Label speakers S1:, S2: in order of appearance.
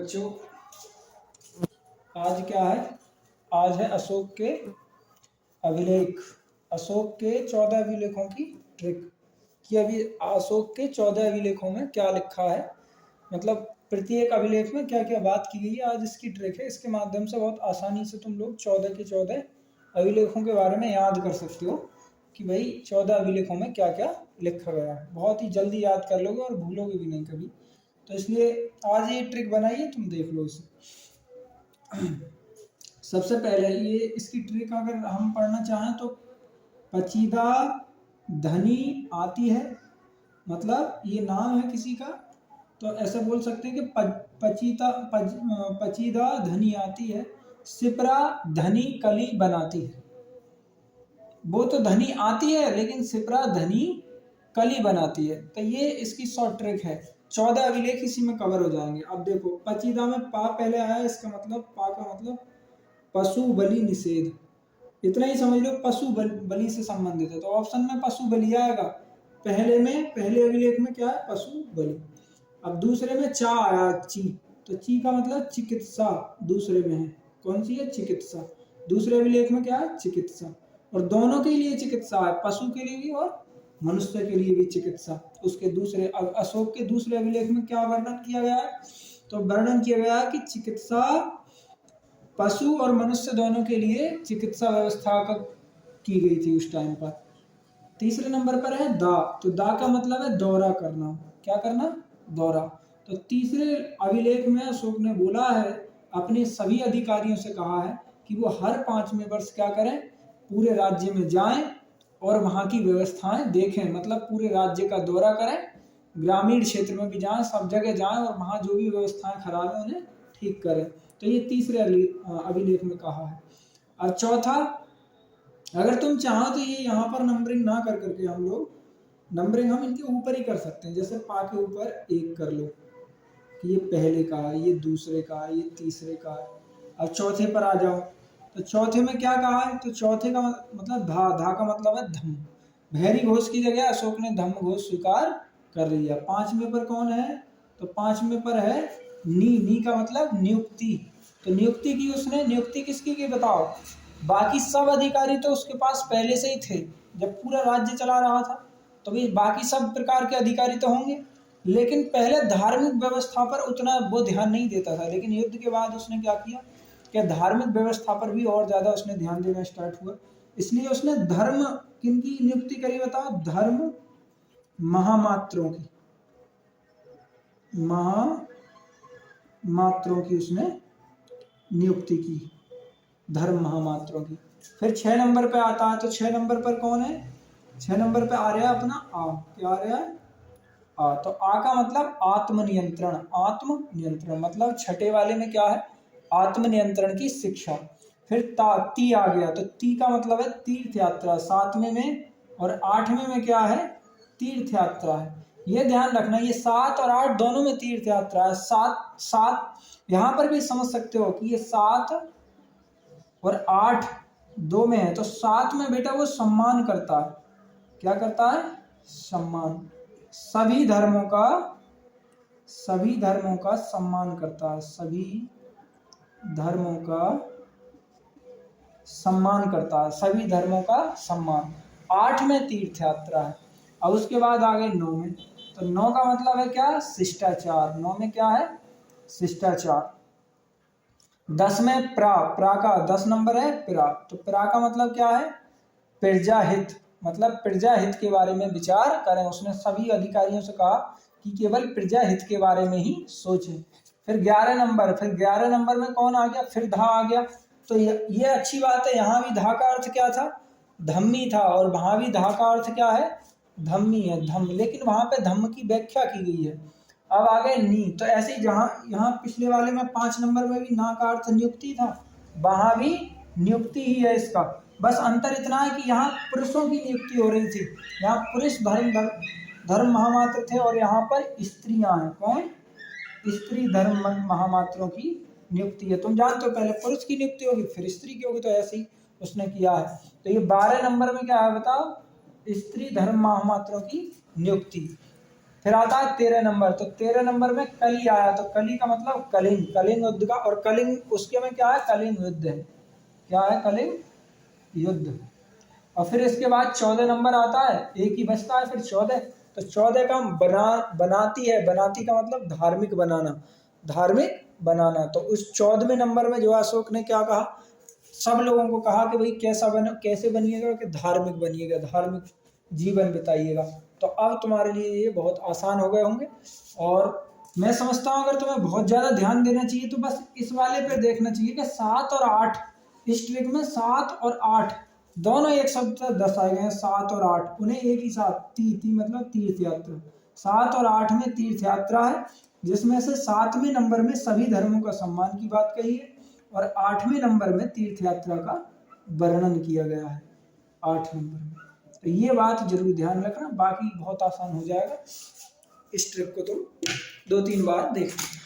S1: बच्चों, आज क्या है? आज है अशोक के अभिलेख। अशोक के 14 अभिलेखों की ट्रिक कि अभी अशोक के 14 अभिलेखों में क्या लिखा है, मतलब प्रत्येक अभिलेख में क्या क्या बात की गई है। आज इसकी ट्रिक है। इसके माध्यम से बहुत आसानी से तुम लोग 14 के 14 अभिलेखों के बारे में याद कर सकते हो कि भाई 14 अभिलेखों में क्या क्या लिखा गया है। बहुत ही जल्दी याद कर लोगे और भूलोगे भी नहीं कभी। तो इसलिए आज ये ट्रिक बनाइए, तुम देख लो इसे। सबसे पहले ये इसकी ट्रिक अगर हम पढ़ना चाहें तो पचीदा धनी आती है, मतलब ये नाम है किसी का, तो ऐसा बोल सकते हैं कि पचीदा धनी आती है, सिपरा धनी कली बनाती है। वो तो धनी आती है लेकिन सिपरा धनी कली बनाती है। तो ये इसकी शॉर्ट ट्रिक है। 14 अभिलेख इसी में कवर हो जाएंगे। अब देखो, पचीदा में पा पहले आया, इसका मतलब पा का मतलब पशु बलि निषेध। इतना ही समझ लो, पशु बलि से संबंधित है। तो ऑप्शन में पशु बलि आएगा। पहले अभिलेख में क्या है? पशु बलि। अब दूसरे में चा आया, ची, तो ची का मतलब चिकित्सा दूसरे में है। कौन सी है? चिकित्सा। दूसरे अभिलेख में क्या है? चिकित्सा। और दोनों के लिए चिकित्सा है, पशु के लिए भी और मनुष्य के लिए भी चिकित्सा। उसके दूसरे अशोक के दूसरे अभिलेख में क्या वर्णन किया गया है? तो वर्णन किया गया है कि चिकित्सा पशु और मनुष्य दोनों के लिए चिकित्सा व्यवस्था की गई थी उस टाइम पर। तीसरे नंबर पर है दा। तो दा का मतलब है दौरा करना। क्या करना? दौरा। तो तीसरे अभिलेख में अशोक ने बोला है, अपने सभी अधिकारियों से कहा है कि वो हर 5वें वर्ष क्या करें? पूरे राज्य में जाएं और वहाँ की व्यवस्थाएं देखें, मतलब पूरे राज्य का दौरा करें, ग्रामीण क्षेत्र में भी जाएं, सब जगह जाएं और वहाँ जो भी व्यवस्थाएं खराब है उन्हें ठीक करें। तो ये तीसरे अभिलेख में कहा है। अब चौथा, अगर तुम चाहो तो ये यहाँ पर नंबरिंग ना कर करके हम लोग नंबरिंग हम इनके ऊपर ही कर सकते हैं। जैसे पा के ऊपर 1 कर लो कि ये पहले का है, ये दूसरे का है, ये तीसरे का है। अब चौथे पर आ जाओ, तो चौथे में क्या कहा है? तो चौथे का मतलब धा। धा का मतलब है धम। भैरी घोष की जगह अशोक ने धम घोष स्वीकार कर लिया। 5वें पर कौन है? तो 5वें पर है नी। नी का मतलब नियुक्ति। तो नियुक्ति की उसने। नियुक्ति किसकी की बताओ? बाकी सब अधिकारी तो उसके पास पहले से ही थे, जब पूरा राज्य चला रहा था तो भी बाकी सब प्रकार के अधिकारी तो होंगे, लेकिन पहले धार्मिक व्यवस्था पर उतना वो ध्यान नहीं देता था। लेकिन युद्ध के बाद उसने क्या किया कि धार्मिक व्यवस्था पर भी और ज्यादा उसने ध्यान देना स्टार्ट हुआ। इसलिए उसने धर्म किनकी नियुक्ति करी बताओ? धर्म महामात्रों की। महामात्रों की उसने नियुक्ति की, धर्म महामात्रों की। फिर 6 नंबर पे आता है, तो 6 नंबर पर कौन है? 6 नंबर पे आ रहा है अपना आ। क्या आ रहा है? आ। तो आ का मतलब आत्मनियंत्रण। आत्मनियंत्रण मतलब छठे वाले में क्या है? आत्मनियंत्रण की शिक्षा। फिर ती आ गया, तो ती का मतलब है तीर्थ यात्रा। 7वें में और 8वें में क्या है? तीर्थ यात्रा है। ये ध्यान रखना, ये 7 और 8 दोनों में तीर्थ यात्रा है। 7 यहाँ पर भी समझ सकते हो कि ये 7 और 8 2 में है। तो 7 में बेटा वो सम्मान करता है। क्या करता है? सम्मान। सभी धर्मों का सम्मान करता है। सभी धर्मों का सम्मान करता है। सभी धर्मों का सम्मान। 8 में तीर्थ यात्रा है। अब उसके बाद आ गए 9 में। तो 9 का मतलब है क्या? शिष्टाचार। 9 में क्या है? शिष्टाचार। 10 में प्रा का 10 नंबर है प्रा। तो प्रा का मतलब क्या है? प्रजा हित, मतलब प्रजा हित के बारे में विचार करें। उसने सभी अधिकारियों से कहा कि केवल प्रजा हित के बारे में ही सोचें। फिर 11 नंबर में कौन आ गया? फिर धा आ गया। तो ये अच्छी बात है। यहाँ भी धा का अर्थ क्या था? धम्मी था, और वहां भी धा का अर्थ क्या है? धम्मी है, धम्म। लेकिन वहां पे धम्म की व्याख्या की गई है। अब आ गए नी। तो ऐसे ही जहाँ यहाँ पिछले वाले में 5 नंबर में भी ना का अर्थ नियुक्ति था, वहां भी नियुक्ति ही है इसका। बस अंतर इतना है कि यहाँ पुरुषों की नियुक्ति हो रही थी। यहाँ पुरुष धर्म महामात्र थे और यहाँ पर स्त्रियां हैं। कौन? स्त्री धर्म महामात्रों की नियुक्ति है। तुम जानते हो पहले पुरुष की नियुक्ति होगी फिर स्त्री की होगी, तो ऐसे ही उसने किया है। तो ये 12 नंबर में क्या है बताओ? स्त्री धर्म महामात्रों की नियुक्ति। फिर आता है 13 नंबर, तो 13 नंबर में कली आया, तो कली का मतलब कलिंग, कलिंग युद्ध का, और कलिंग उसके में क्या है, कलिंग युद्ध है, क्या है, कलिंग युद्ध। और फिर इसके बाद 14 नंबर आता है, एक ही बचता है फिर 14, तो 14 का बनाती है, बनाती का मतलब धार्मिक बनाना, धार्मिक बनाना। तो उस 14वें नंबर में जो अशोक ने क्या कहा, सब लोगों को कहा कि भाई कैसे बनिएगा, कि धार्मिक बनिएगा, धार्मिक जीवन बिताइएगा। तो अब तुम्हारे लिए ये बहुत आसान हो गए होंगे। और मैं समझता हूँ अगर तुम्हें बहुत ज़्यादा ध्यान देना चाहिए तो बस इस वाले पे देखना चाहिए कि 7 और 8, इस ट्रिक में 7 और 8 दोनों एक शब्द से दर्शाए गए हैं, 7 और 8 उन्हें एक ही साथ, ती मतलब तीर्थ यात्रा, 7 और 8 में तीर्थ यात्रा है, जिसमें से 7वें नंबर में सभी धर्मों का सम्मान की बात कही है, और 8वें नंबर में तीर्थ यात्रा का वर्णन किया गया है, 8 नंबर में। तो ये बात जरूर ध्यान रखना, बाकी बहुत आसान हो जाएगा, इस ट्रिक को तुम 2-3 बार देखना।